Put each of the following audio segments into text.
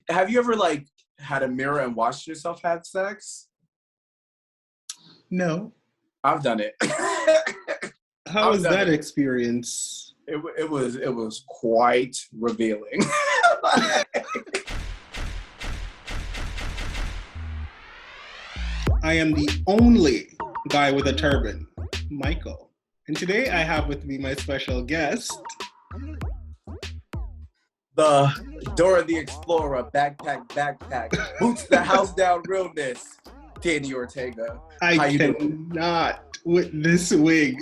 have you ever like had a mirror and watched yourself have sex? No. I've done it. How was that experience? It was quite revealing. I am the only guy with a turban, Michael. And today I have with me my special guest, the Dora the Explorer, backpack, boots the house down realness, Danny Ortega. I cannot with this wig.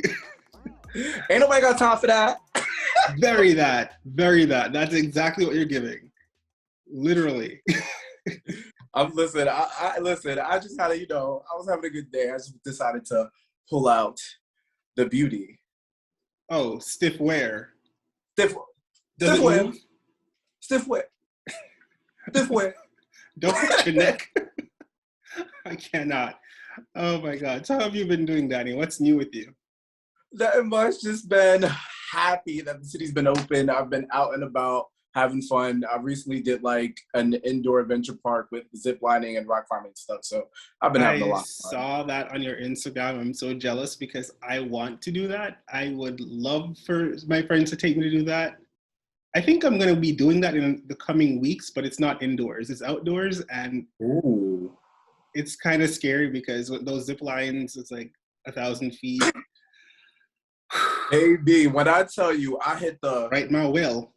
Ain't nobody got time for that. Very that. That's exactly what you're giving. Literally. Listen, I just had I was having a good day. I just decided to pull out the beauty. Oh, stiff wear. Stiff wear. Don't hurt your neck. I cannot. Oh my God. So how have you been doing, Danny? What's new with you? That much, just been happy that the city's been open. I've been out and about having fun. I recently did like an indoor adventure park with zip lining and rock climbing stuff. So I've been having a lot of fun. I saw that on your Instagram. I'm so jealous because I want to do that. I would love for my friends to take me to do that. I think I'm going to be doing that in the coming weeks, but it's not indoors. It's outdoors, and it's kind of scary because with those zip lines, it's like 1,000 feet. AB, when I tell you, I hit the... Right, my will.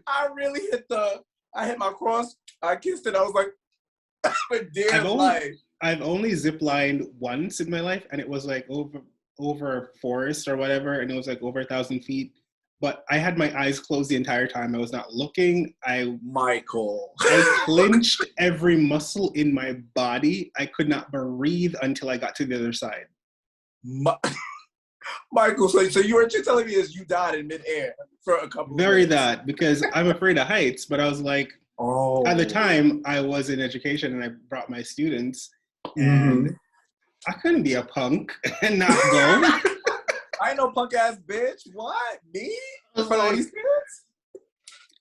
I really I hit my cross. I kissed it. I was like, for dear life. I've only zip-lined once in my life, and it was like over a forest or whatever, and it was like over 1,000 feet. But I had my eyes closed the entire time. I was not looking. Michael. I clenched every muscle in my body. I could not breathe until I got to the other side. Michael, so what you're telling me is you died in midair for a couple of Very minutes. that, because I'm afraid of heights, but I was like, at the time I was in education and I brought my students, and I couldn't be a punk and not go. I ain't no punk ass bitch. What? Me? In front of all these kids?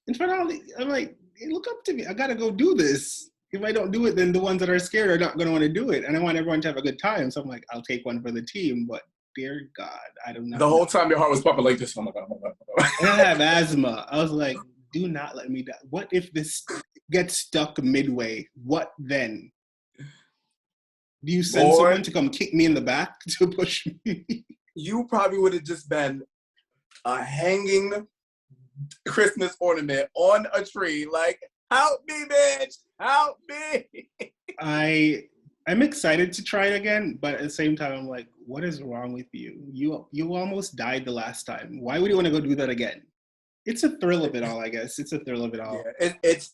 In front of all these, I'm like, hey, look up to me. I gotta go do this. If I don't do it, then the ones that are scared are not gonna want to do it. And I want everyone to have a good time. So I'm like, I'll take one for the team, but dear God, I don't know. The whole time your heart was pumping like this. Oh my God. And I have asthma. I was like, do not let me die. What if this gets stuck midway? What then? Do you send someone to come kick me in the back to push me? You probably would have just been a hanging Christmas ornament on a tree. Like, help me, bitch! Help me! I'm excited to try it again, but at the same time, I'm like, what is wrong with you? You almost died the last time. Why would you want to go do that again? It's a thrill of it all, I guess. It's a thrill of it all. Yeah, it's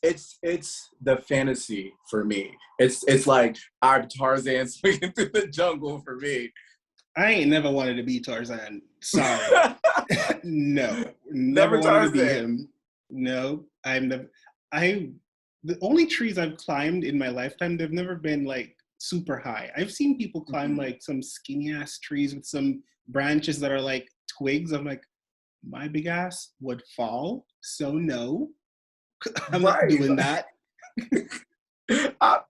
the fantasy for me. It's like I'm Tarzan swinging through the jungle for me. I ain't never wanted to be Tarzan. Sorry. No. Never wanted Tarzan. to be him. No. The only trees I've climbed in my lifetime, they've never been like super high. I've seen people climb like some skinny ass trees with some branches that are like twigs. I'm like, my big ass would fall. So no. I'm not doing that.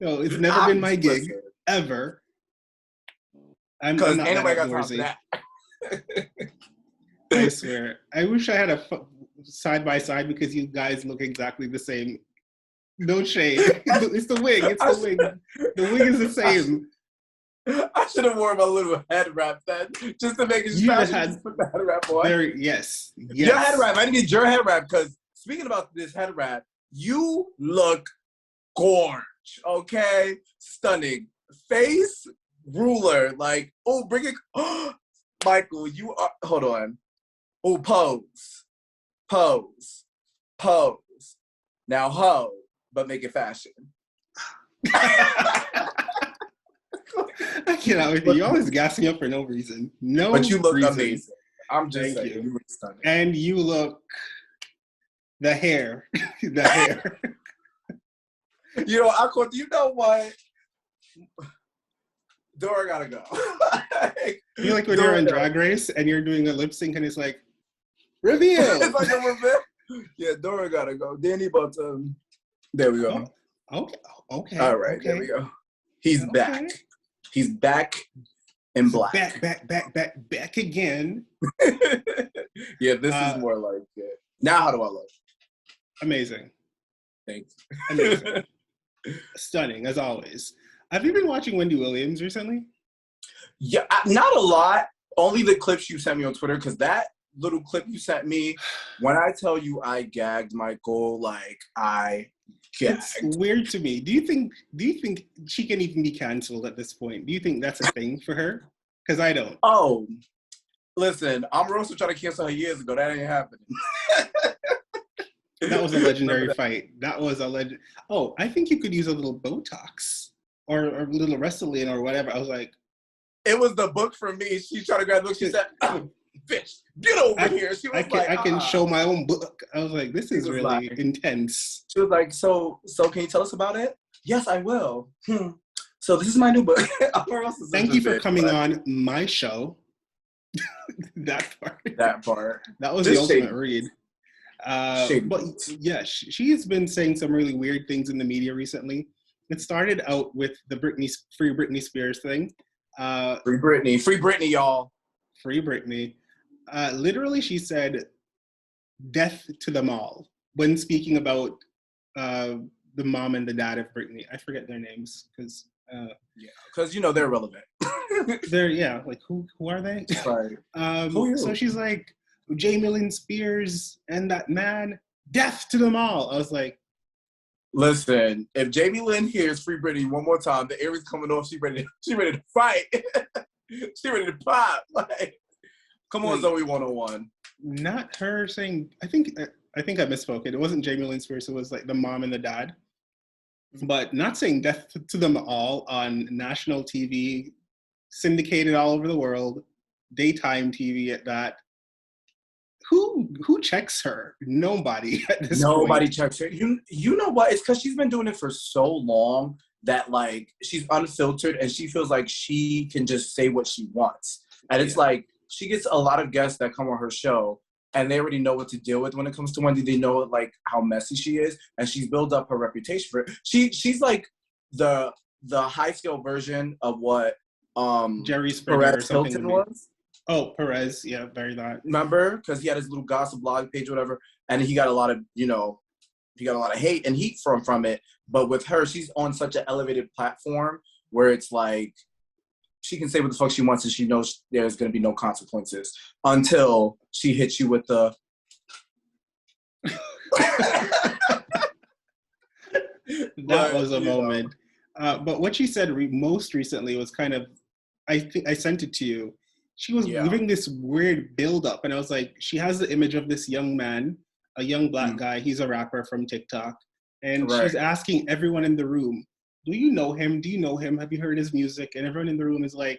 No, it's never been my gig. Ever. Because ain't nobody got time for that. I swear. I wish I had a side by side because you guys look exactly the same. No shade. It's the wig. The wig. The wig is the same. I should have worn my little head wrap then, just to make it fashion. Put the head wrap on. Yes. Your head wrap. I need to get your head wrap because speaking about this head wrap, you look gorge. Okay, stunning face. Ruler, like, oh, bring it. Oh, Michael, you are, hold on. Oh, pose. Now, ho, but make it fashion. I cannot with you. You're always gassing me up for no reason. But you look reason. amazing. I'm just saying, you look stunning. And you look, the hair. You know what? Dora gotta go. You like when you're in Drag Race and you're doing a lip sync and it's like, reveal. It's like a reveal. Yeah, Dora gotta go. Danny about to There we go. Oh, okay. Okay. All right, okay. there we go. He's Okay. back. He's back in black. Back again. Yeah, this is more like it. Now, how do I look? Amazing. Thanks. Amazing. Stunning, as always. Have you been watching WendyWilliams recently? Yeah, not a lot. Only the clips you sent me on Twitter, because that little clip you sent me, when I tell you I gagged, Michael, like I gagged. It's weird to me. Do you think she can even be canceled at this point? Do you think that's a thing for her? Because I don't. Oh, listen, Omarosa tried to cancel her years ago. That ain't happening. That was a legendary fight. That was a legend. Oh, I think you could use a little Botox or a little Restylane or whatever. I was like, it was the book for me. She tried to grab the book. She said, oh, bitch, get over here. She was I can show my own book. I was like, this is really intense. She was like, so can you tell us about it? Yes, I will. So this is my new book. Thank you for coming on my show. That part. That was the ultimate read. But yeah, she's been saying some really weird things in the media recently. It started out with the Free Britney Spears thing. Free Britney, y'all. Free Britney. Literally, she said, "Death to them all" when speaking about the mom and the dad of Britney. I forget their names because they're relevant. They're like who are they? Right. So she's like, Jamie Lynn Spears and that man, death to them all. I was like, listen, if Jamie Lynn hears Free Britney one more time, the air is coming off. She ready to fight. She ready to pop. Like, come on, Zoe 101. Not her saying. I think I misspoke. It wasn't Jamie Lynn Spears. It was like the mom and the dad. But not saying death to them all on national TV, syndicated all over the world, daytime TV at that. Who checks her? Nobody at this point. Nobody checks her. You know what? It's because she's been doing it for so long that like she's unfiltered and she feels like she can just say what she wants. And it's like she gets a lot of guests that come on her show and they already know what to deal with when it comes to Wendy. They know like how messy she is, and she's built up her reputation for it. She's like the high scale version of what Jerry Springer Perez Hilton was. Oh, Perez, yeah, very that. Remember? Because he had his little gossip blog page or whatever, and he got a lot of, hate and heat from it. But with her, she's on such an elevated platform where it's like she can say what the fuck she wants and she knows there's going to be no consequences until she hits you with the... That was a moment. But what she said most recently was kind of, I think I sent it to you. She was giving this weird build-up, and I was like, she has the image of this young man, a young black guy. He's a rapper from TikTok, and she's asking everyone in the room, do you know him? Do you know him? Have you heard his music? And everyone in the room is like,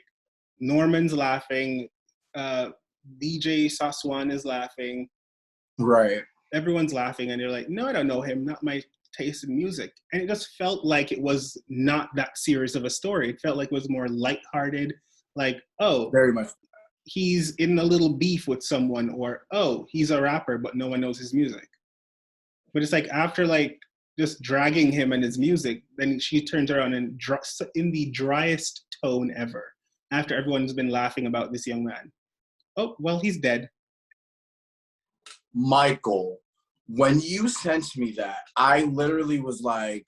Norman's laughing, DJ Saswan is laughing. Right. Everyone's laughing, and they're like, no, I don't know him, not my taste in music. And it just felt like it was not that serious of a story. It felt like it was more lighthearted, like, oh, very much. He's in a little beef with someone, or, oh, he's a rapper, but no one knows his music. But it's like after like just dragging him and his music, then she turns around and in the driest tone ever, after everyone's been laughing about this young man. Oh, well, he's dead. Michael, when you sent me that, I literally was like,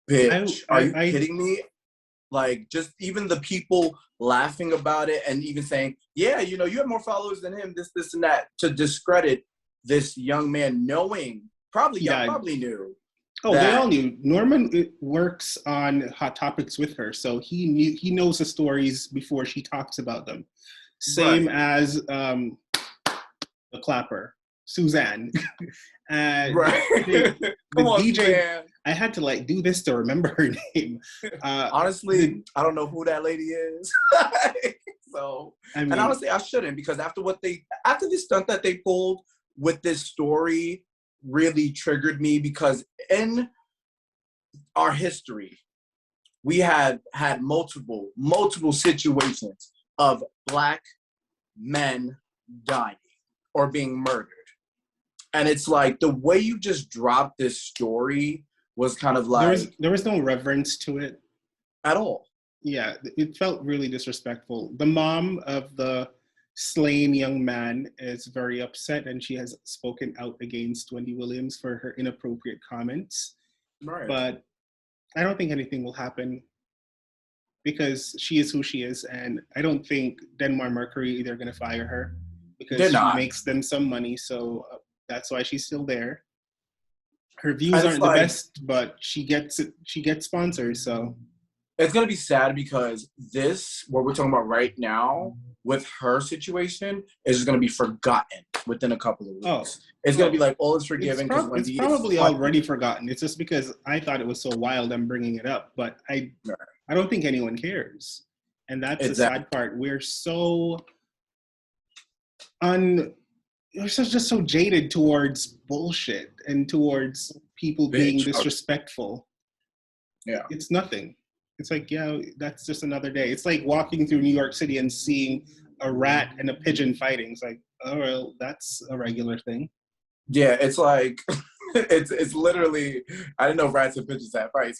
bitch, are you kidding me? Like, just even the people laughing about it and even saying, yeah, you have more followers than him, this, and that, to discredit this young man, knowing, probably knew. Oh, they all knew. Norman works on Hot Topics with her, so he knows the stories before she talks about them. Same as the clapper, Suzanne. And the DJ, Suzanne. I had to like do this to remember her name. Honestly, I don't know who that lady is. So, and honestly, I shouldn't, because after this stunt that they pulled with this story really triggered me, because in our history, we have had multiple situations of Black men dying or being murdered. And it's like the way you just dropped this story was kind of like There was no reverence to it at all. Yeah, it felt really disrespectful. The mom of the slain young man is very upset, and she has spoken out against Wendy Williams for her inappropriate comments. Right. But I don't think anything will happen because she is who she is, and I don't think Denmark Mercury they're going to fire her because she makes them some money, so that's why she's still there. Her views aren't the best, but she gets sponsors, so. It's going to be sad because what we're talking about right now with her situation is just going to be forgotten within a couple of weeks. It's going to be like, all is forgiven. It's probably already forgotten. It's just because I thought it was so wild I'm bringing it up, but I don't think anyone cares. And that's the sad part. We're just so jaded towards bullshit and towards people being disrespectful. Yeah. It's nothing. It's like, yeah, that's just another day. It's like walking through New York City and seeing a rat and a pigeon fighting. It's like, oh, well, that's a regular thing. Yeah, it's like, it's literally, I didn't know rats and pigeons had fights.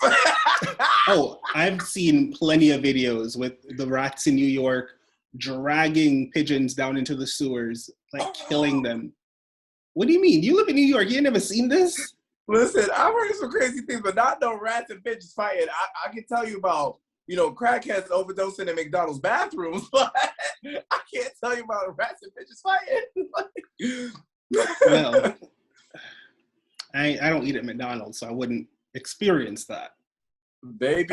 Oh, I've seen plenty of videos with the rats in New York dragging pigeons down into the sewers, like killing them. What do you mean? You live in New York. You ain't never seen this? Listen, I've heard some crazy things, but not no rats and pigeons fighting. I can tell you about, crackheads overdosing in McDonald's bathrooms, but I can't tell you about rats and pigeons fighting. Well, I don't eat at McDonald's, so I wouldn't experience that. Baby,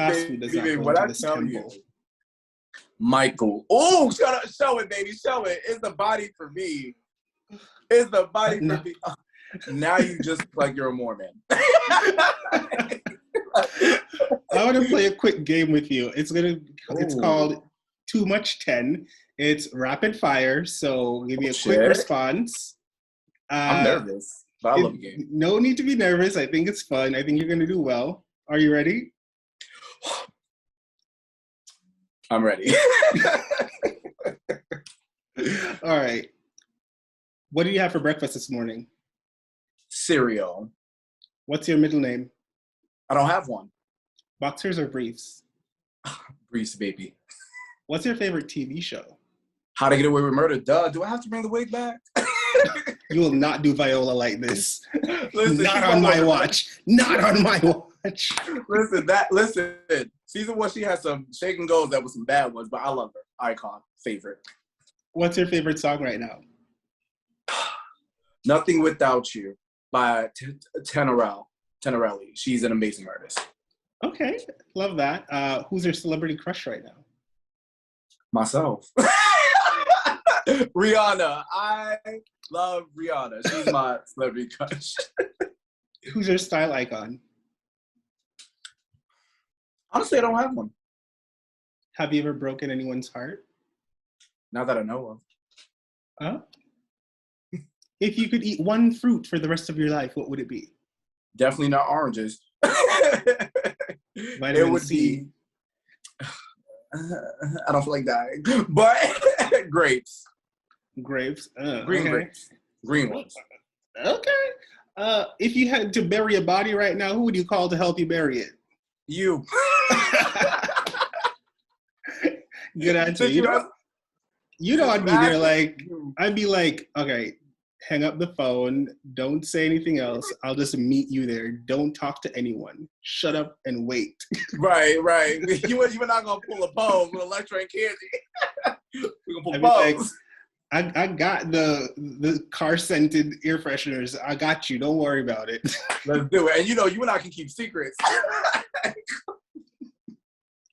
what I tell you. Michael. Oh, show it, baby, show it. It's the body for me. It's the body for me. Now you just look like you're a Mormon. I want to play a quick game with you. It's called Too Much 10. It's rapid fire, so give me a quick response. I'm nervous, but I love the game. No need to be nervous. I think it's fun. I think you're going to do well. Are you ready? I'm ready. All right. What did you have for breakfast this morning? Cereal. What's your middle name? I don't have one. Boxers or briefs? Briefs, baby. What's your favorite TV show? How to Get Away with Murder. Duh. Do I have to bring the wig back? You will not do Viola like this. Listen, not on my watch. Not on my watch. Listen. Season 1, she has some shake and goes that was some bad ones, but I love her. Icon. Favorite. What's your favorite song right now? Nothing Without You by Tenorelli. She's an amazing artist. Okay. Love that. Who's your celebrity crush right now? Myself. Rihanna. I love Rihanna. She's my celebrity crush. Who's your style icon? Honestly, I don't have one. Have you ever broken anyone's heart? Not that I know of. Huh? If you could eat one fruit for the rest of your life, what would it be? Definitely not oranges. Vitamin C. I don't feel like dying. But grapes. Grapes. Green grapes. Green ones. Okay. If you had to bury a body right now, who would you call to help you bury it? You. Good answer. I'd be there like, I'd be like, okay, hang up the phone. Don't say anything else. I'll just meet you there. Don't talk to anyone. Shut up and wait. Right. You were not going to pull a pose with Electra and Candy. We're going to pull pose. I got the car-scented air fresheners. I got you. Don't worry about it. Let's do it. And you and I can keep secrets.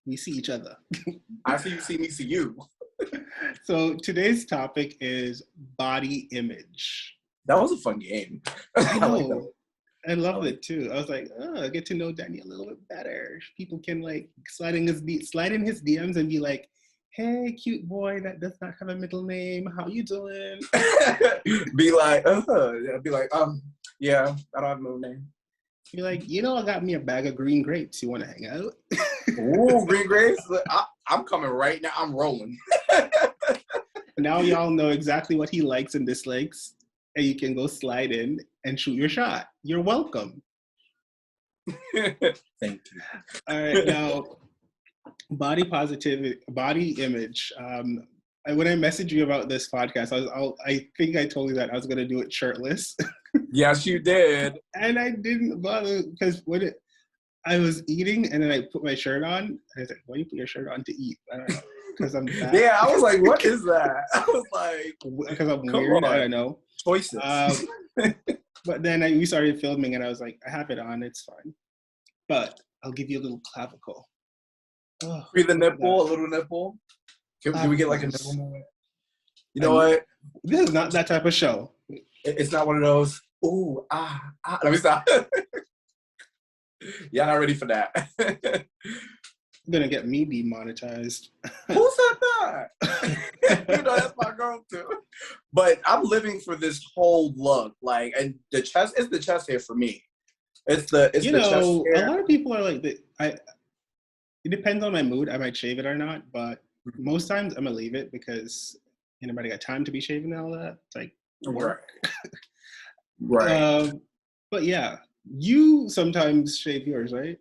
We see each other. I see you, see me, see you. So today's topic is body image. That was a fun game. I know. I loved it too. I was like, I get to know Danny a little bit better. People can like slide in his DMs and be like, hey, cute boy that does not have a middle name. How you doing? Be like, yeah, I don't have a middle name. Be like, I got me a bag of green grapes. You want to hang out? Ooh, green grapes? I'm coming right now. I'm rolling. Now y'all know exactly what he likes and dislikes. and you can go slide in and shoot your shot. You're welcome. Thank you. All right, now, body positivity, body image. When I messaged you about this podcast, I think I told you that I was going to do it shirtless. Yes, you did. And I didn't bother because I was eating and then I put my shirt on. And I was like, why do you put your shirt on to eat? I don't know. Because I'm fat. Yeah, I was like, what is that? I was like, because I'm weird. I don't know. Choices. But then we started filming and I was like, I have it on. It's fine. But I'll give you a little clavicle. Oh, Free the nipple, a little nipple. Can we get like a nipple moment? You know what? This is not that type of show. It's not one of those, ooh, ah. Let me stop. Y'all not ready for that. You're gonna get me demonetized. Who said that? You know, that's my girl too. But I'm living for this whole look. Like, and the chest, it's the chest hair for me. It's the chest hair. A lot of people are like, it depends on my mood. I might shave it or not, but most times I'm gonna leave it because anybody got time to be shaving and all that. It's like work. Right. But yeah, you sometimes shave yours, right?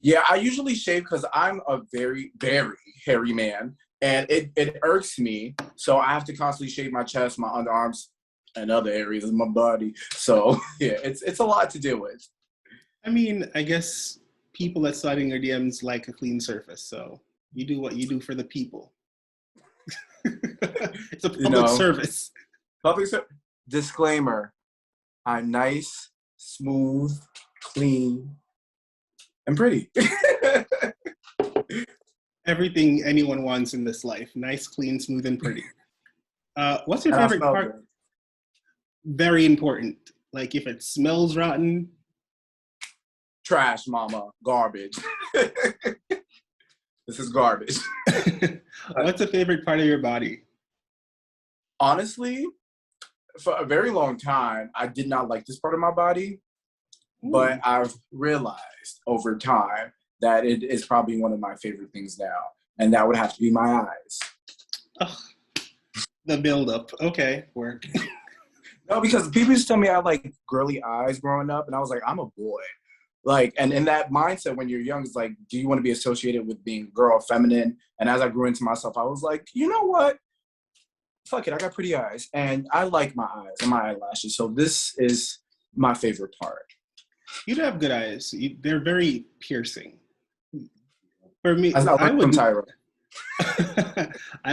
Yeah, I usually shave because I'm a very, very hairy man, and it irks me. So I have to constantly shave my chest, my underarms, and other areas of my body. So yeah, it's a lot to deal with. I mean, I guess people that slide in your DMs like a clean surface. So you do what you do for the people. It's a public service. Public service. Disclaimer: I'm nice, smooth, clean, and pretty. Everything anyone wants in this life: nice, clean, smooth, and pretty. What's your favorite part? Good. Very important. Like if it smells rotten. Trash, mama. Garbage. This is garbage. What's a favorite part of your body? Honestly, for a very long time, I did not like this part of my body. Ooh. But I've realized over time that it is probably one of my favorite things now. And that would have to be my eyes. Oh, the build-up. Okay, work. No, because people used to tell me I had like girly eyes growing up. And I was like, I'm a boy. Like, and in that mindset when you're young, it's like, do you want to be associated with being girl, feminine? And as I grew into myself, I was like, you know what? Fuck it, I got pretty eyes. And I like my eyes and my eyelashes. So this is my favorite part. You do have good eyes. They're very piercing. For me, I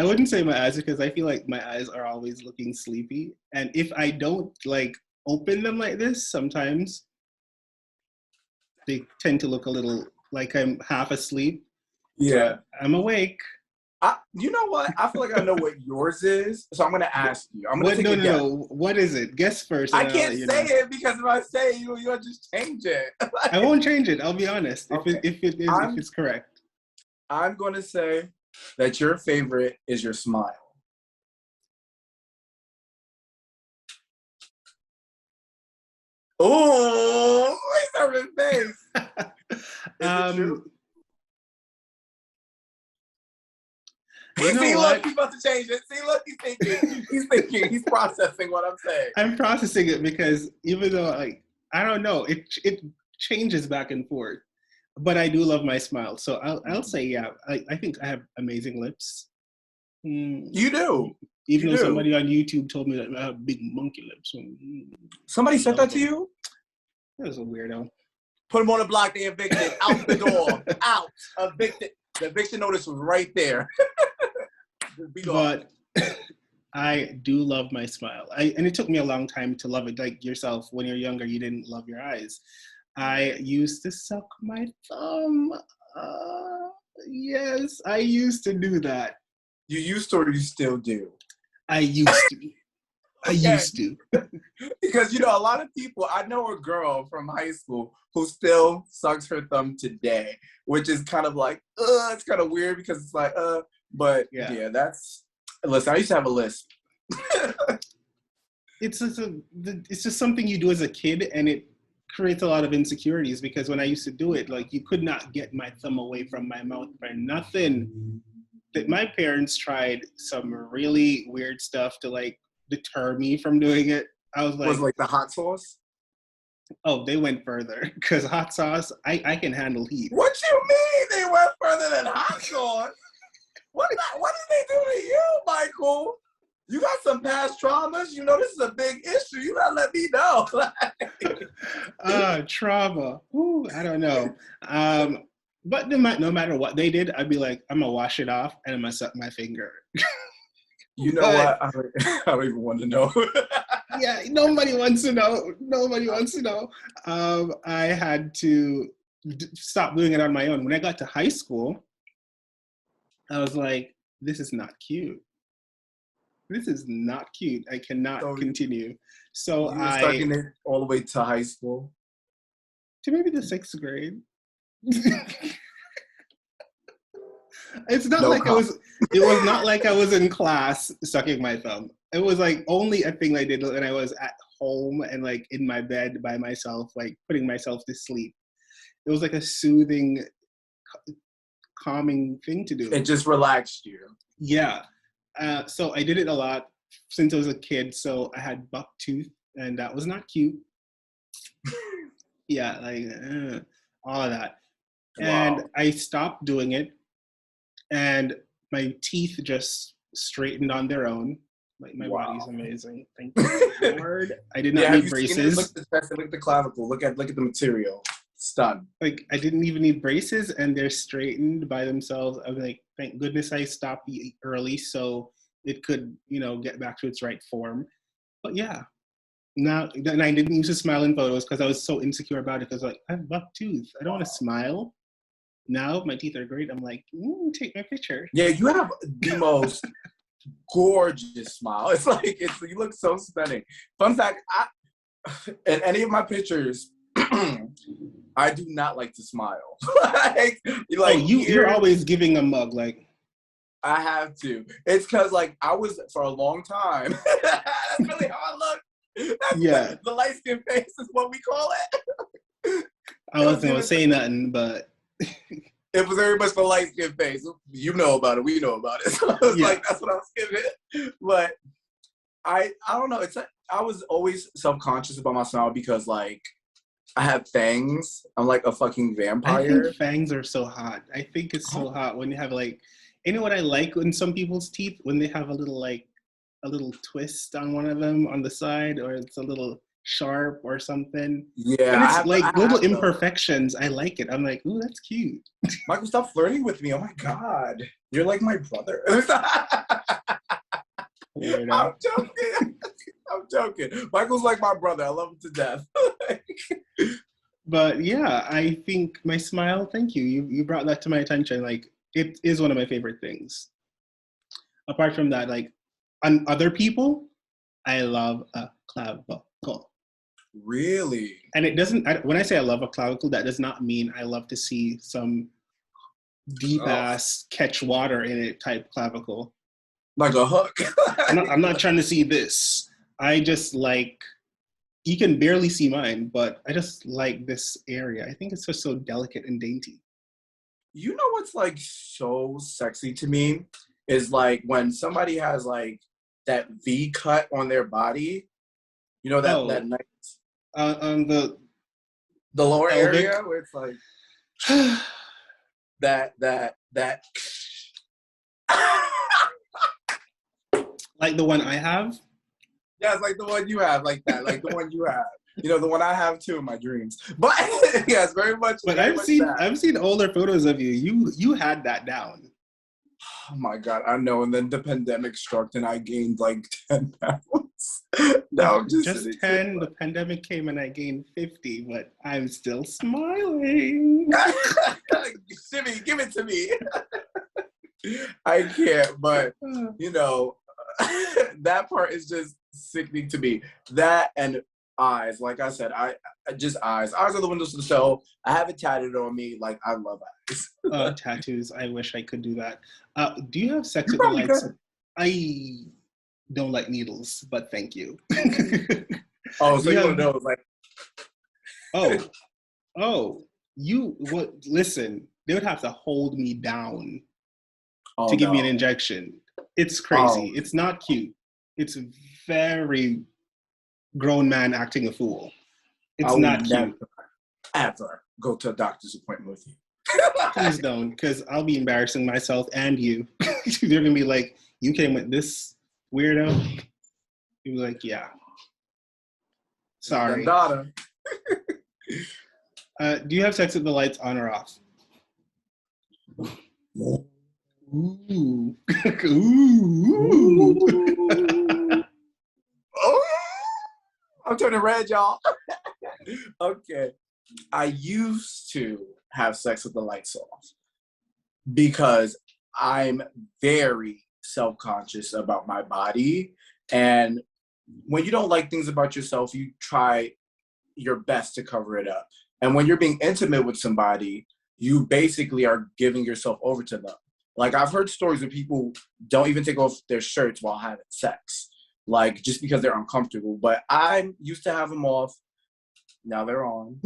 wouldn't say my eyes because I feel like my eyes are always looking sleepy. And if I don't like open them like this, sometimes they tend to look a little like I'm half asleep. Yeah. I'm awake. You know what? I feel like I know what yours is, so I'm going to ask you. I'm going to take a guess. No. What is it? Guess first. I can't say it because if I say it, you'll just change it. I won't change it. I'll be honest. Okay. If it's correct. I'm going to say that your favorite is your smile. Oh, he's over his face. Is it true? You know see, what? look, he's about to change it. See, look, he's thinking. He's processing what I'm saying. I'm processing it because even though, like, I don't know, it changes back and forth. But I do love my smile. So I'll say, yeah, I think I have amazing lips. You do. Even though somebody on YouTube told me that I have big monkey lips. Somebody said that to you? That was a weirdo. Put him on the block, they evicted. Out the door. Out. Evicted. The eviction notice was right there. But I do love my smile. And it took me a long time to love it. Like yourself, when you're younger, you didn't love your eyes. I used to suck my thumb. Yes, I used to do that. You used to or you still do? I used to. I used to. Because, a lot of people, I know a girl from high school who still sucks her thumb today, which is kind of like, it's kind of weird because it's like, but yeah, listen, I used to have a list. It's just something you do as a kid, and it creates a lot of insecurities because when I used to do it, like you could not get my thumb away from my mouth for nothing. That my parents tried some really weird stuff to like deter me from doing it. I was Was like, it like the hot sauce? oh, they went further because hot sauce, I can handle heat. What you mean they went further than hot sauce? What did they do to you, Michael? You got some past traumas. You know this is a big issue. You gotta let me know. Trauma. Ooh, I don't know. But no matter what they did, I'd be like, I'm gonna wash it off and I'm gonna suck my finger. You know what? I don't even want to know. Yeah, nobody wants to know. Nobody wants to know. I had to stop doing it on my own. When I got to high school, I was like, this is not cute. This is not cute. I cannot continue. So you were sucking it all the way to high school? To maybe the 6th grade. It's not like it was not like I was in class sucking my thumb. It was like only a thing I did when I was at home and like in my bed by myself, like putting myself to sleep. It was like a soothing, calming thing to do. It just relaxed you. Yeah. So I did it a lot since I was a kid. So I had buck tooth and that was not cute. Yeah, like all of that. Wow. And I stopped doing it. And my teeth just straightened on their own. Like my body's amazing. Thank you, Lord. I did not need braces. Look at the chest, look at the clavicle. Look at the material. Stunned. Like I didn't even need braces, and they're straightened by themselves. I was like, thank goodness I stopped early, so it could, get back to its right form. But yeah, now and I didn't use to smile in photos because I was so insecure about it. Because like I have buck tooth, I don't want to smile. Now my teeth are great. I'm like, take my picture. Yeah, you have the most gorgeous smile. It's like you look so stunning. Fun fact: in any of my pictures, I do not like to smile. You're always giving a mug. Like I have to. It's because I was for a long time. That's really how I look. That's the light skin face is what we call it. I wasn't gonna say nothing, but. It was very much the light skin face. You know about it. We know about it. So I was like, that's what I was giving. But I don't know. I was always self-conscious about my smile because I have fangs. I'm like a fucking vampire. I think fangs are so hot. I think it's so hot when you have what I like in some people's teeth when they have a little twist on one of them on the side, or it's a little sharp or something. Yeah. And it's little imperfections. I like it. I'm like, ooh, that's cute. Michael, stop flirting with me. Oh my God. You're like my brother. I'm joking. Michael's like my brother. I love him to death. But yeah, I think my smile, thank you. You brought that to my attention. It is one of my favorite things. Apart from that, on other people, I love a clavicle. Really? And it doesn't, when I say I love a clavicle, that does not mean I love to see some deep ass catch water in it type clavicle. Like a hook. I'm not trying to see this. I just you can barely see mine, but I just like this area. I think it's just so delicate and dainty. You know what's so sexy to me is when somebody has that V cut on their body. You know that nice on the lower pelvic area where it's that like the one I have. Yeah, it's like the one you have, the one you have. The one I have too in my dreams. But yes, very much. But I've seen older photos of you. You had that down. Oh my God, I know. And then the pandemic struck and I gained 10 pounds. No, I'm just 10. The pandemic came and I gained 50, but I'm still smiling. Jimmy, give it to me. I can't, but that part is just sickening to me. That and eyes, like I said, I just eyes. Eyes are the windows to the soul. I have it tatted on me. I love eyes. Tattoos. I wish I could do that. Do you have sex with the lights? I don't like needles, but thank you. Oh, so you want to know listen, they would have to hold me down to give me an injection. It's crazy. It's not cute. It's very grown man acting a fool. It's I will not never, cute. ever go to a doctor's appointment with you. Please don't, because I'll be embarrassing myself and you. They're gonna be like, "You came with this weirdo." You'll be like, "Yeah, sorry." Dandada. Do you have sex with the lights on or off? Ooh. Ooh. Oh, I'm turning red, y'all. Okay. I used to have sex with the lights off because I'm very self-conscious about my body. And when you don't like things about yourself, you try your best to cover it up. And when you're being intimate with somebody, you basically are giving yourself over to them. Like, I've heard stories where people don't even take off their shirts while having sex, like, just because they're uncomfortable. But I used to have them off. Now they're on.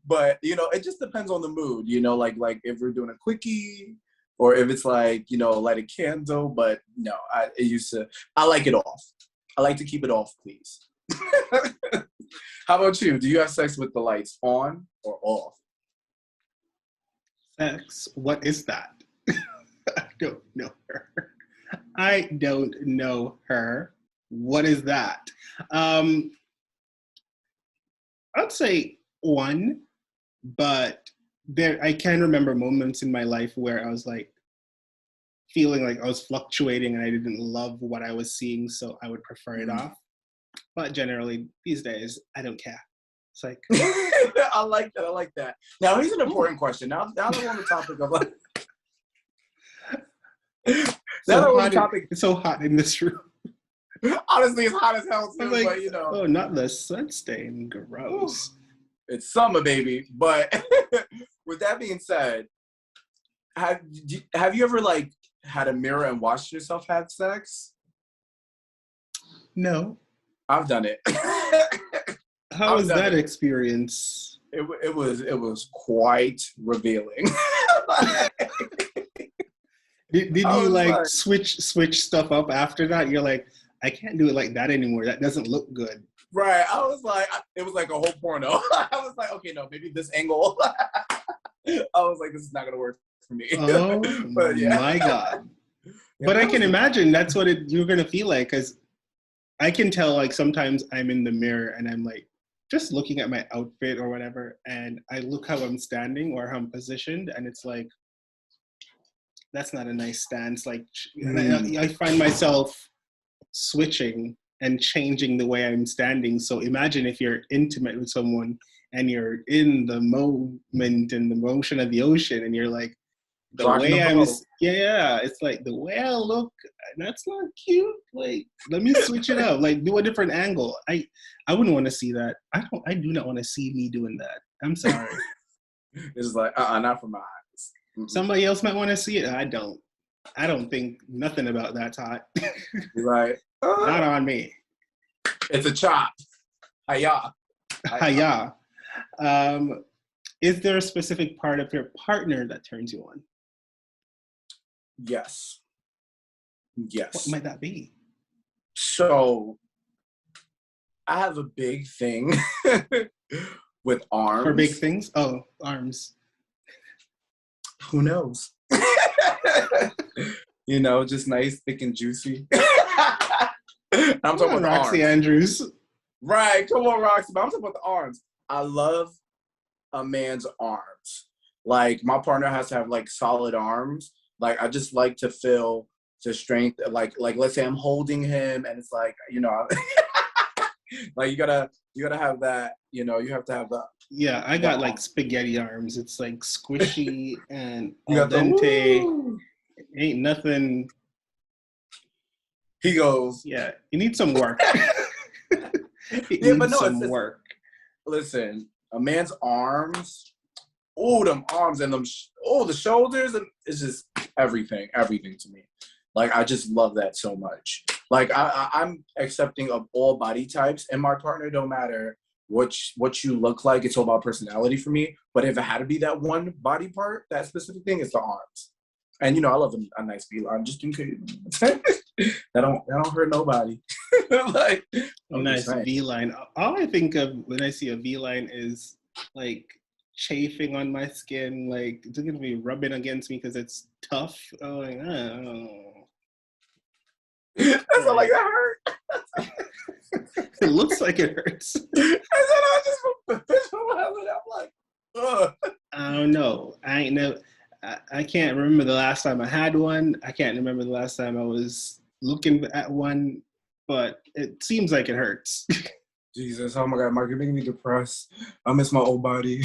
But, you know, it just depends on the mood, you know, like if we're doing a quickie or if it's like, you know, light a candle. But no, I like it off. I like to keep it off, please. How about you? Do you have sex with the lights on or off? Sex? What is that? I don't know her. I don't know her. What is that? I'd say one, but I can remember moments in my life where I was like feeling like I was fluctuating and I didn't love what I was seeing, so I would prefer it off. But generally, these days, I don't care. It's like I like that. I like that. Now, here's an important question. Now that we're on the topic of like, it's so hot in this room. Honestly, it's hot as hell too. Like, but you know, oh, not the sun stain. Gross. It's summer, baby. But with that being said, have you ever like had a mirror and watched yourself have sex? No. I've done it. How was that experience? It was quite revealing. Did you like switch stuff up after that? You're like, I can't do it like that anymore. That doesn't look good. Right. I was like, it was like a whole porno. I was like, okay, no, maybe this angle. I was like, this is not gonna work for me. Oh but, yeah. My God. But I can imagine that's what you're gonna feel like, because I can tell like sometimes I'm in the mirror and I'm like just looking at my outfit or whatever, and I look how I'm standing or how I'm positioned, and it's like, that's not a nice stance. Like, I find myself switching and changing the way I'm standing. So imagine if you're intimate with someone and you're in the moment and the motion of the ocean, and you're like, the way it's like the way I look, that's not cute. Like, let me switch it up. Like, do a different angle. I wouldn't want to see that. I do not want to see me doing that. I'm sorry. It's like, not for my eyes. Mm-mm. Somebody else might want to see it. I don't think nothing about that's hot. Right. Not on me. It's a chop. Hiya. Hiya. Is there a specific part of your partner that turns you on? Yes. What might that be? So, I have a big thing with arms. For big things? Oh, arms. Who knows? You know, just nice, thick, and juicy. I'm talking about Roxy the arms. Andrews. Right, come on, Roxy. But I'm talking about the arms. I love a man's arms. Like, my partner has to have like solid arms. Like, I just like to feel the strength. Like let's say I'm holding him, and it's like, you know, like you gotta have that. You know, you have to have that. Yeah, I got like spaghetti arms. It's like squishy and al dente. Ain't nothing. He goes. Yeah, you need some work. Work. Listen, a man's arms. Oh, them arms and them. The shoulders. And it's just everything to me. Like, I just love that so much. Like, I'm accepting of all body types, and my partner don't matter what you look like. It's all about personality for me. But if it had to be that one body part, that specific thing, it's the arms. And I love a nice V-line, just in case. that don't hurt nobody. Like, A nice V-line. All I think of when I see a V-line is like chafing on my skin, like it's gonna be rubbing against me because it's tough. Oh, like, oh. That sounds like that hurt. It looks like it hurts. And then I just visualize it. I'm like, ugh. I don't know. I can't remember the last time I had one. I can't remember the last time I was looking at one, but it seems like it hurts. Jesus, oh my God, Mark, you're making me depressed. I miss my old body.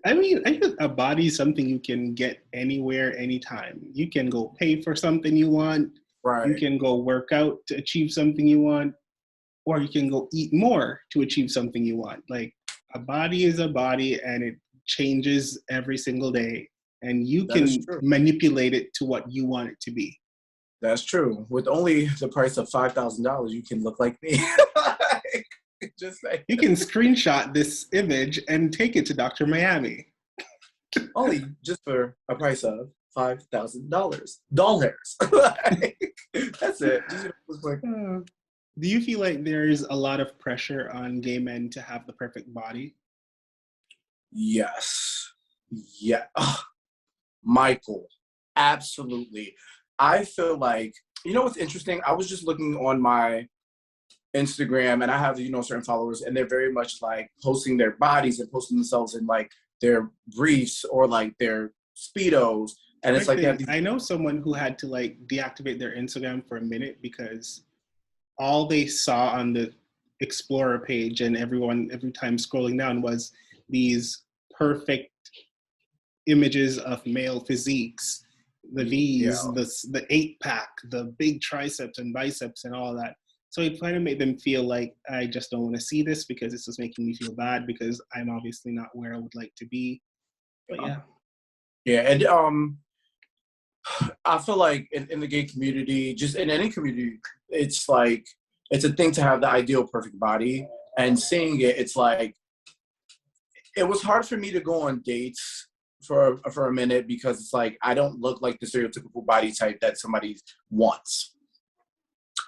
I mean, I think a body is something you can get anywhere, anytime. You can go pay for something you want. Right. You can go work out to achieve something you want, or you can go eat more to achieve something you want. Like, a body is a body, and it changes every single day, and you can manipulate it to what you want it to be. That's true. With only the price of $5,000, you can look like me. Just say. You can screenshot this image and take it to Dr. Miami. Only just for a price of $5,000. That's it. Do you feel like there's a lot of pressure on gay men to have the perfect body? Yes. Yeah. Michael, absolutely. I feel like, what's interesting? I was just looking on my Instagram, and I have, certain followers, and they're very much like posting their bodies and posting themselves in like their briefs or like their Speedos. And it's like they have these- I know someone who had to like deactivate their Instagram for a minute because all they saw on the Explorer page and every time scrolling down was these perfect images of male physiques, the V's, the 8-pack, the big triceps and biceps and all that. So it kind of made them feel like, I just don't want to see this because this is making me feel bad because I'm obviously not where I would like to be. But yeah. Yeah, and I feel like in the gay community, just in any community, it's like, it's a thing to have the ideal perfect body. And seeing it, it's like, it was hard for me to go on dates for a minute because it's like, I don't look like the stereotypical body type that somebody wants.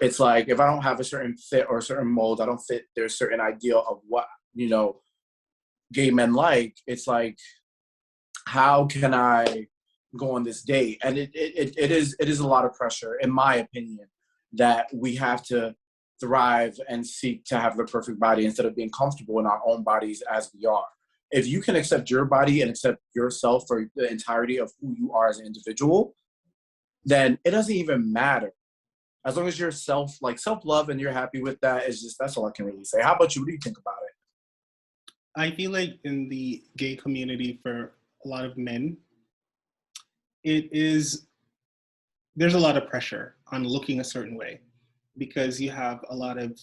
It's like, if I don't have a certain fit or a certain mold, I don't fit their certain ideal of what, gay men like. It's like, how can I go on this date? And it is a lot of pressure, in my opinion, that we have to thrive and seek to have the perfect body instead of being comfortable in our own bodies as we are. If you can accept your body and accept yourself for the entirety of who you are as an individual, then it doesn't even matter. As long as you're self-love and you're happy with that, that's all I can really say. How about you? What do you think about it? I feel like in the gay community, for a lot of men, there's a lot of pressure on looking a certain way because you have a lot of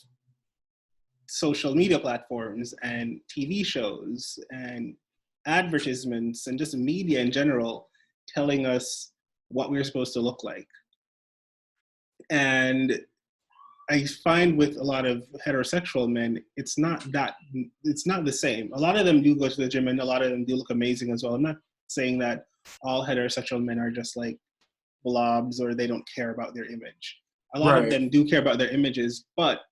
social media platforms and TV shows and advertisements and just media in general telling us what we're supposed to look like. And I find with a lot of heterosexual men, it's not the same. A lot of them do go to the gym and a lot of them do look amazing as well. I'm not saying that all heterosexual men are just like blobs or they don't care about their image. A lot of them do care about their images, but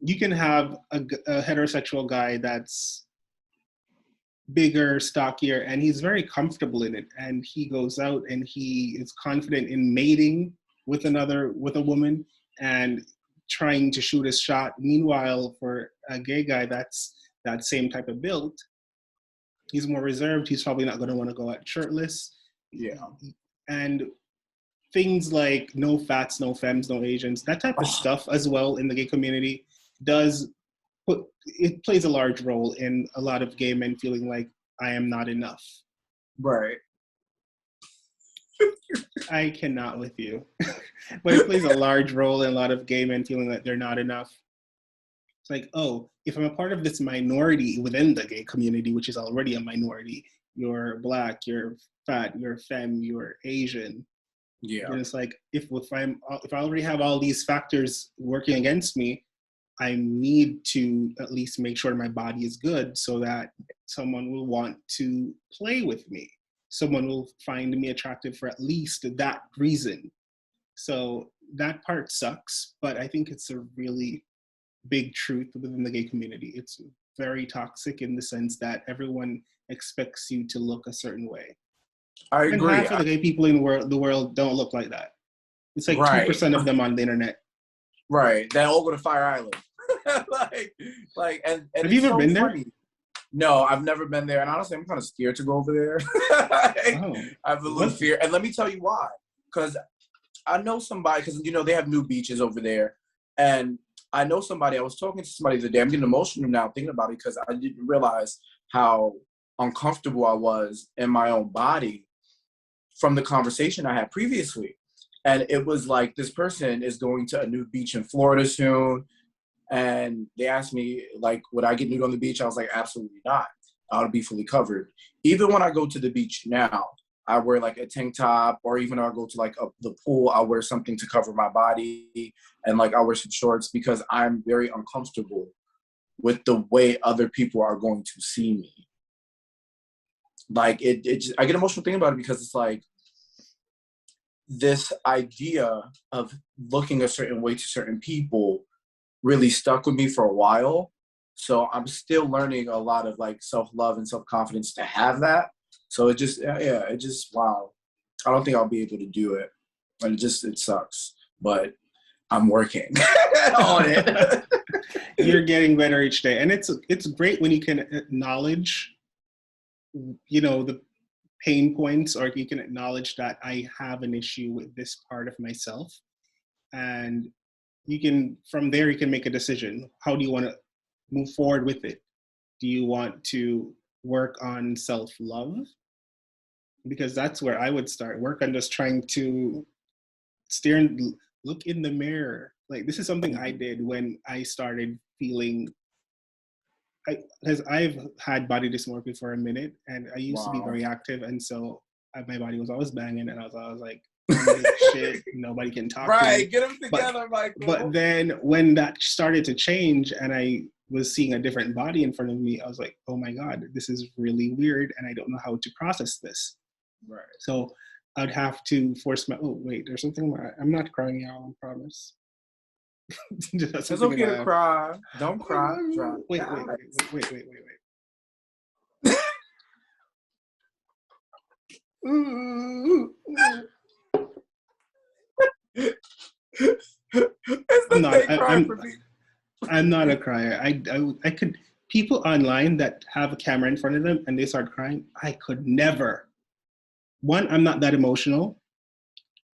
you can have a heterosexual guy that's bigger, stockier, and he's very comfortable in it. And he goes out and he is confident in mating with a woman and trying to shoot his shot. Meanwhile, for a gay guy that's that same type of build, he's more reserved. He's probably not going to want to go out shirtless. Yeah. And things like no fats, no femmes, no Asians, that type of stuff as well in the gay community it plays a large role in a lot of gay men feeling like I am not enough. Right. I cannot with you. But it plays a large role in a lot of gay men feeling that they're not enough. It's like, oh, if I'm a part of this minority within the gay community, which is already a minority, you're Black, you're fat, you're femme, you're Asian. Yeah. And it's like, if I already have all these factors working against me, I need to at least make sure my body is good so that someone will want to play with me. someone will find me attractive for at least that reason. So that part sucks, but I think it's a really big truth within the gay community. It's very toxic in the sense that everyone expects you to look a certain way. I And agree. half of the gay people in the world don't look like that. It's like Right. 2% of them on the internet. Right. They all go to Fire Island. and Have you ever been there? No, I've never been there. And honestly, I'm kind of scared to go over there. I have a little fear. And let me tell you why. Because I know somebody, because, you know, they have new beaches over there. And I know somebody, I was talking to somebody the other day. I'm getting emotional now thinking about it because I didn't realize how uncomfortable I was in my own body from the conversation I had previously. And it was like, this person is going to a new beach in Florida soon. And they asked me, like, would I get nude on the beach? I was like, absolutely not. I would be fully covered. Even when I go to the beach now, I wear like a tank top, or even when I go to like the pool, I'll wear something to cover my body. And like, I'll wear some shorts because I'm very uncomfortable with the way other people are going to see me. Like, I get emotional thinking about it because it's like, this idea of looking a certain way to certain people really stuck with me for a while. So I'm still learning a lot of like self-love and self-confidence to have that. So it just, wow. I don't think I'll be able to do it. And it sucks, but I'm working on it. You're getting better each day. And it's great when you can acknowledge, you know, the pain points, or you can acknowledge that I have an issue with this part of myself. And you can, from there, you can make a decision. How do you want to move forward with it? Do you want to work on self-love? Because that's where I would start. Work on just trying to stare and look in the mirror. Like, this is something I did when I started feeling, because I've had body dysmorphia for a minute, and I used to be very active, and so my body was always banging, and I was always like, shit, nobody can talk to me. Get them together, Michael. But then when that started to change and I was seeing a different body in front of me, I was like, oh my God, this is really weird, and I don't know how to process this. Right. So I'd have to force there's something, I'm not crying, y'all, I promise. It's okay to cry. Don't cry. Wait. I'm not a crier. I could, people online that have a camera in front of them and they start crying, I could never. One, I'm not that emotional.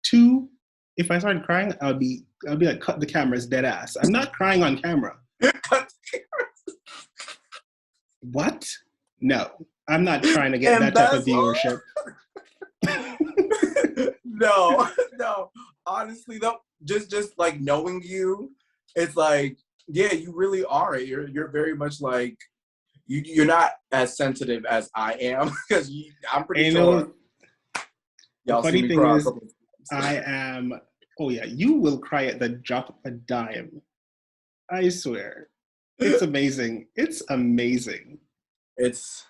Two, if I started crying, I'll be like, cut the cameras, dead ass. I'm not crying on camera. What? No, I'm not trying to get that type of viewership. No. Honestly, though, just like knowing you, it's like, yeah, you really are. You're very much like, you're not as sensitive as I am, because I'm pretty sure. The funny thing is, I am. Oh yeah, you will cry at the drop of a dime. I swear, it's amazing. It's amazing. It's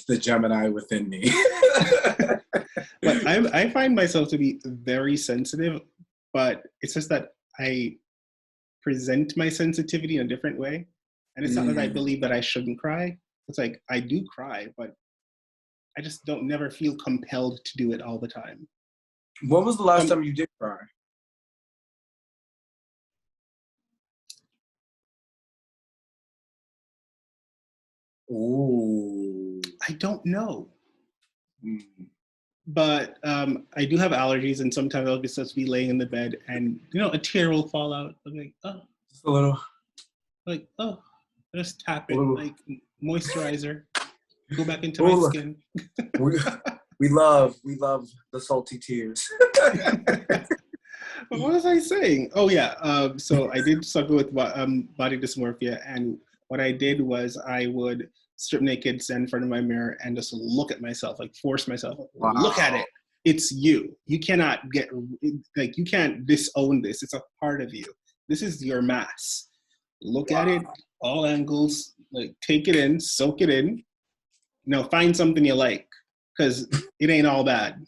the Gemini within me. But I find myself to be very sensitive, but it's just that I present my sensitivity in a different way. And it's not that I believe that I shouldn't cry. It's like, I do cry, but I just never feel compelled to do it all the time. When was the last time you did cry? Ooh. I don't know. But I do have allergies, and sometimes I'll just be laying in the bed and, you know, a tear will fall out. I'm like, oh. Just a little. Like, oh, just tap it, like moisturizer. Go back into my skin. we love the salty tears. What was I saying? Oh yeah, so I did struggle with body dysmorphia, and what I did was I would strip naked, stand in front of my mirror, and just look at myself, like force myself, look at it. It's you. You cannot you can't disown this. It's a part of you. This is your mass. Look at it, all angles, like take it in, soak it in. Now find something you like, because it ain't all bad.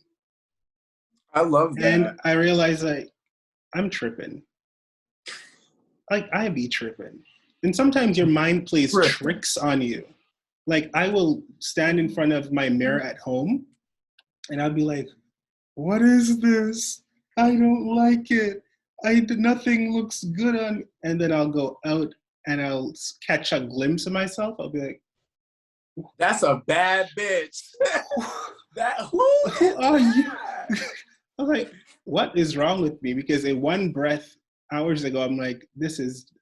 I love that. And I realized like I'm tripping. Like I be tripping. And sometimes your mind plays tricks on you. Like I will stand in front of my mirror at home and I'll be like, what is this? I don't like it. Nothing looks good on. And then I'll go out and I'll catch a glimpse of myself. I'll be like, that's a bad bitch. Who are you? I was like, what is wrong with me? Because in one breath, hours ago, I'm like,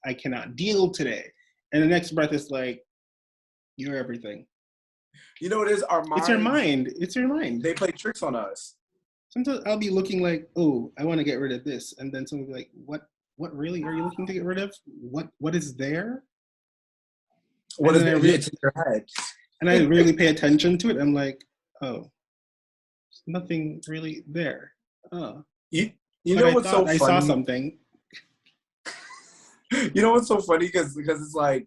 I cannot deal today. And the next breath is like, you're everything. You know what it is? Our minds. It's your mind. They play tricks on us. Sometimes I'll be looking like, oh, I want to get rid of this. And then someone will be like, what really are you looking to get rid of? What is there? What is there? It's in your head. And I really pay attention to it. I'm like, oh, there's nothing really there. Oh. You know what's so funny? I saw something. You know what's so funny? Because it's like,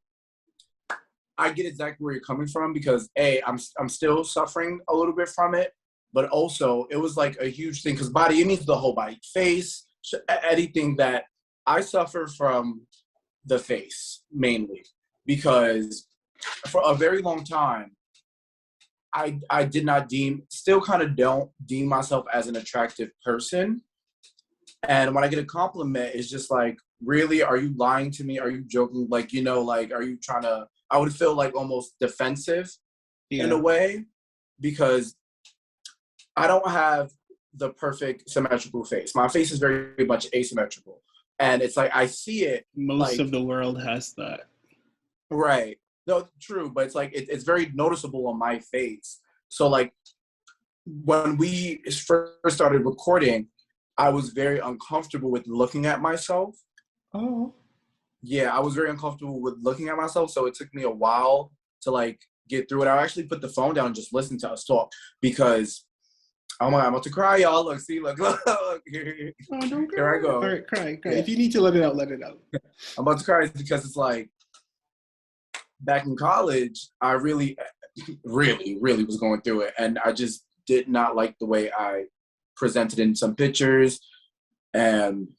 I get exactly where you're coming from because I'm still suffering a little bit from it, but also it was like a huge thing because body image, the whole body, face, anything that I suffer from the face mainly because for a very long time, I did not still kind of don't deem myself as an attractive person. And when I get a compliment, it's just like, really, are you lying to me? Are you joking? Like, like, are you trying to, I would feel like almost defensive in a way because I don't have the perfect symmetrical face. My face is very much asymmetrical. And it's like, I see it. Most of the world has that. Right. No, true. But it's like, it's very noticeable on my face. So like when we first started recording, I was very uncomfortable with looking at myself. Oh. Yeah, I was very uncomfortable with looking at myself. So it took me a while to like get through it. I actually put the phone down and just listen to us talk because, oh my God, I'm about to cry, y'all. Look, see, look. Here, oh, don't cry. Here I go. All right, cry. Yeah. If you need to let it out, let it out. I'm about to cry because it's like, back in college, I really, really, really was going through it. And I just did not like the way I presented in some pictures. And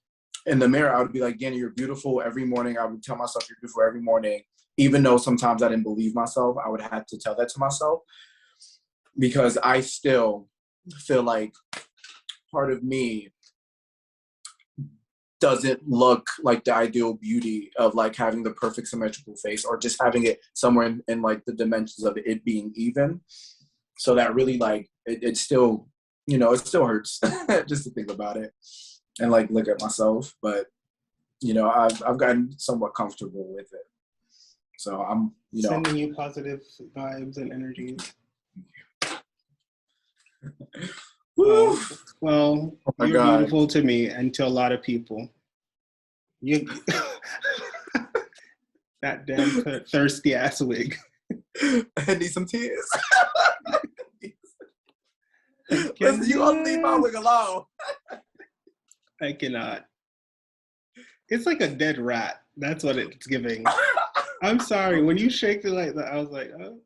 in the mirror, I would be like, Danny, you're beautiful every morning. I would tell myself you're beautiful every morning. Even though sometimes I didn't believe myself, I would have to tell that to myself because I still feel like part of me doesn't look like the ideal beauty of like having the perfect symmetrical face or just having it somewhere in like the dimensions of it being even. So that really like, it still, it still hurts just to think about it and like look at myself. But, I've gotten somewhat comfortable with it. So I'm, sending you positive vibes and energies. Woo. Well, oh you're God. beautiful to me and to a lot of people. You, that damn thirsty ass wig. I need some tears. Listen, you gonna leave my wig alone. I cannot. It's like a dead rat. That's what it's giving. I'm sorry. When you shake it like that, I was like, oh.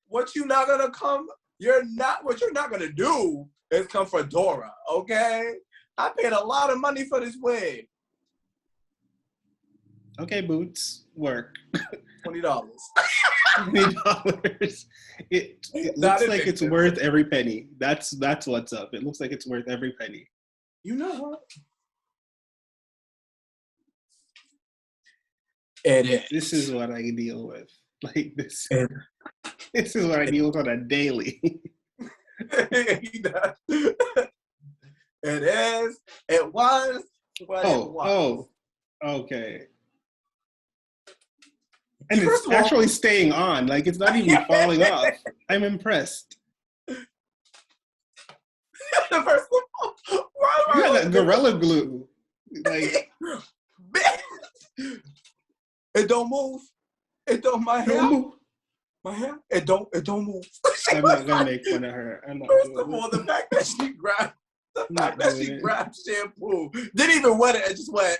What you're not gonna do is come for Dora, okay? I paid a lot of money for this wig. Okay, Boots, work. $20. $20. It looks like it's worth every penny. That's what's up. It looks like it's worth every penny. You know what? It is. This is what I deal with. Like this. This is what I deal with on a daily. It is. It was. It was. Okay. And it's actually staying on. Like it's not even falling off. I'm impressed. First of all, you got that Gorilla Glue. Like it don't move. It don't. My hair. Move. My hair. It don't move. I'm not gonna make fun of her. First of all, the fact that she grabbed shampoo, didn't even wet it. It just went.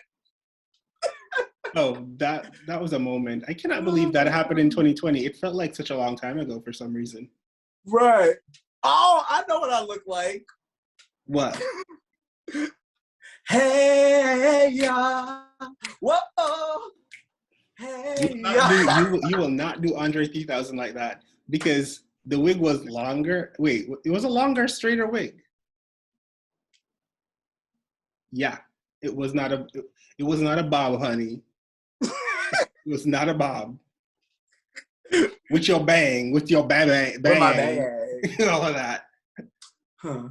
Oh, that was a moment. I cannot believe that happened in 2020. It felt like such a long time ago for some reason. Right. Oh, I know what I look like. What? Hey, yeah. Whoa. Hey, You will not do Andre 3000 like that because the wig was longer. Wait, it was a longer, straighter wig. Yeah, it was not a bob, honey. It was not a bob. With your bang, with your bang, with my bag. all of that. Huh.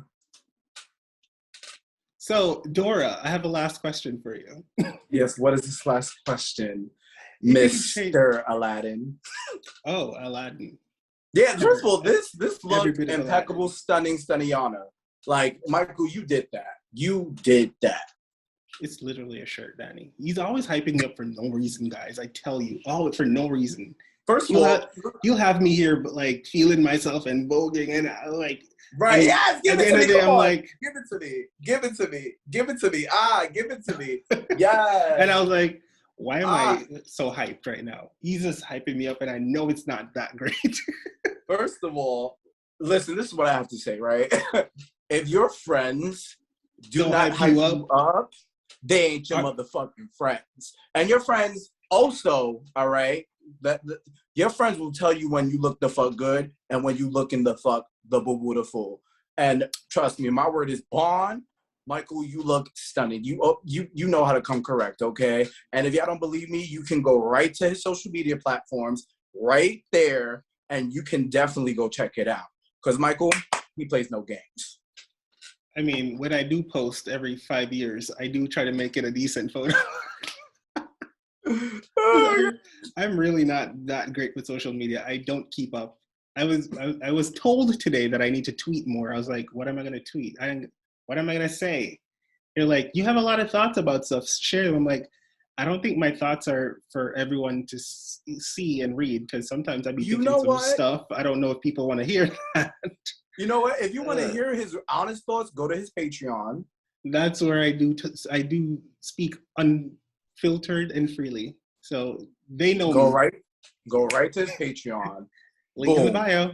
So, Dora, I have a last question for you. Yes, what is this last question, Change... Mr. Aladdin? Oh, Aladdin. Yeah, first of all, this look impeccable, Aladdin. stunning Yana. Like, Michael, you did that. You did that. It's literally a shirt, Danny. He's always hyping me up for no reason, guys. I tell you, all for no reason. First of all, you'll have me here, like feeling myself and voguing, and like, right? Yes, give it to me. Come on, like, give it to me. Give it to me. Give it to me. Give it to me. Yeah. And I was like, why am I so hyped right now? He's just hyping me up, and I know it's not that great. First of all, listen. This is what I have to say, right? If your friends do not hype you up, they ain't your motherfucking friends. And your friends also, all right, your friends will tell you when you look the fuck good and when you look in the fuck the boo-boo-the-fool. And trust me, my word is bond. Michael, you look stunning. You know how to come correct, okay? And if y'all don't believe me, you can go right to his social media platforms right there, and you can definitely go check it out. Because Michael, he plays no games. I mean, when I do post every 5 years, I do try to make it a decent photo. I'm really not that great with social media. I don't keep up. I was told today that I need to tweet more. I was like, what am I going to tweet? What am I going to say? They're like, you have a lot of thoughts about stuff. Share them. I'm like, I don't think my thoughts are for everyone to see and read, because sometimes I be thinking some stuff. I don't know if people want to hear that. You know what? If you want to hear his honest thoughts, go to his Patreon. That's where I do speak unfiltered and freely. So they know Go me. Go right to his Patreon. Link in the bio.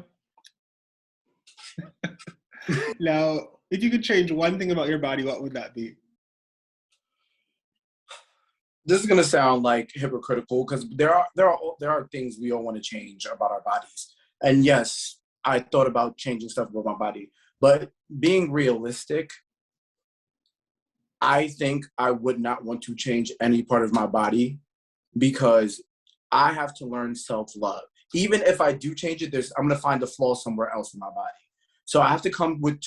Now, if you could change one thing about your body, what would that be? This is gonna sound like hypocritical because there are things we all want to change about our bodies. And yes, I thought about changing stuff about my body, but being realistic, I think I would not want to change any part of my body because I have to learn self-love. Even if I do change it, I'm gonna find the flaw somewhere else in my body. So I have to come with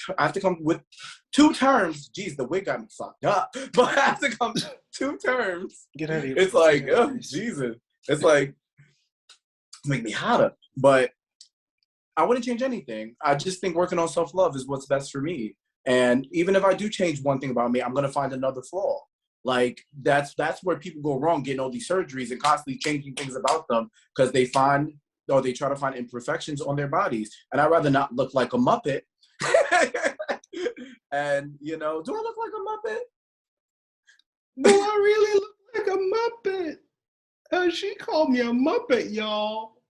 two terms. Jeez, the wig got me fucked up. But I have to come to 2 terms. Get out of here. It's like, oh, Jesus. It's like, make me hotter. But I wouldn't change anything. I just think working on self-love is what's best for me. And even if I do change one thing about me, I'm gonna find another flaw. Like that's where people go wrong, getting all these surgeries and constantly changing things about them because they try to find imperfections on their bodies. And I'd rather not look like a Muppet. And do I look like a Muppet? Do I really look like a Muppet? She called me a Muppet, y'all.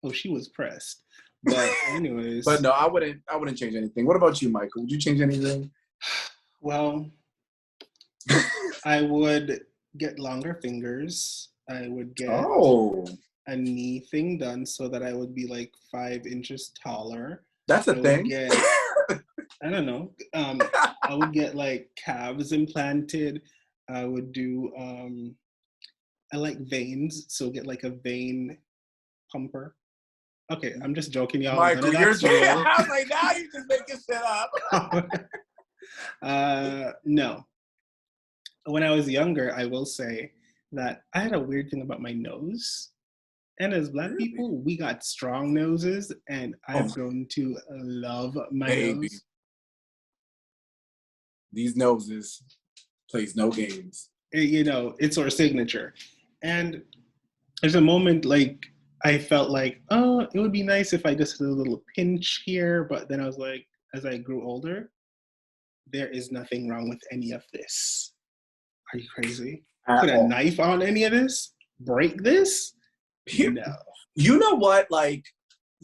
Oh, she was pressed. But anyways. But no, I wouldn't change anything. What about you, Michael? Would you change anything? Well, I would get longer fingers. I would get a knee thing done so that I would be like 5 inches taller. That's a thing. I don't know. I would get like calves implanted. I would do I like veins, so get like a vein pumper. Okay, I'm just joking, y'all. Michael, I was like, now you just making shit up. No. When I was younger, I will say that I had a weird thing about my nose. And as Black people, we got strong noses, and I've grown to love my nose. These noses plays no games. It's our signature. And there's a moment like I felt like, oh, it would be nice if I just had a little pinch here. But then I was like, as I grew older, there is nothing wrong with any of this. Are you crazy? Put a knife on any of this? Break this? No. You know what? Like,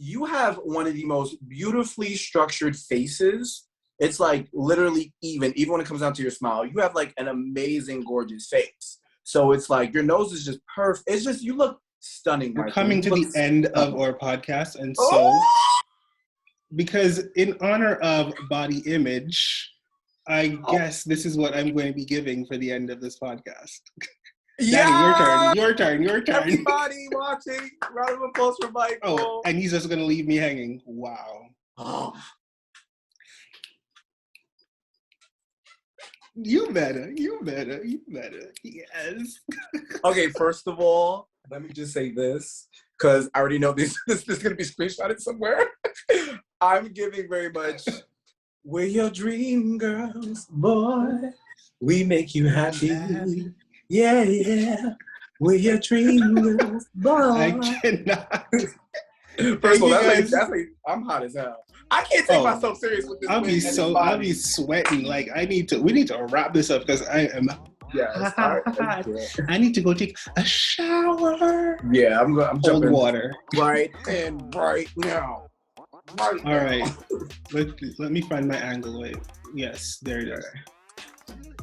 you have one of the most beautifully structured faces. It's like literally even when it comes down to your smile, you have like an amazing, gorgeous face. So it's like your nose is just perfect. It's just, you look stunning. We're coming to the end of our podcast. And so, because in honor of body image, I guess this is what I'm going to be giving for the end of this podcast. Yeah! Danny, your turn. Everybody watching, round of applause for Michael. Oh, and he's just going to leave me hanging. Wow. Oh. You better. Yes. Okay, first of all, let me just say this, because I already know this is going to be screenshotted somewhere. I'm giving very much, we're your dream girls, boy. We make you happy. Yeah. We're your dream girls, boy. I cannot. First of all, that's like, I'm hot as hell. I can't take myself serious with this. I'll be sweating. Like we need to wrap this up because I am. Yes, I need to go take a shower. Yeah, I'm jumping water right now. All right. Let me find my angle. Wait. Yes, there it is.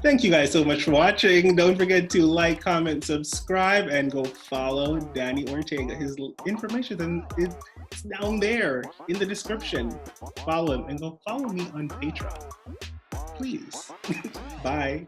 Thank you guys so much for watching. Don't forget to like, comment, subscribe, and go follow Danny Ortega. His information is down there in the description. Follow him and go follow me on Patreon. Please. Bye.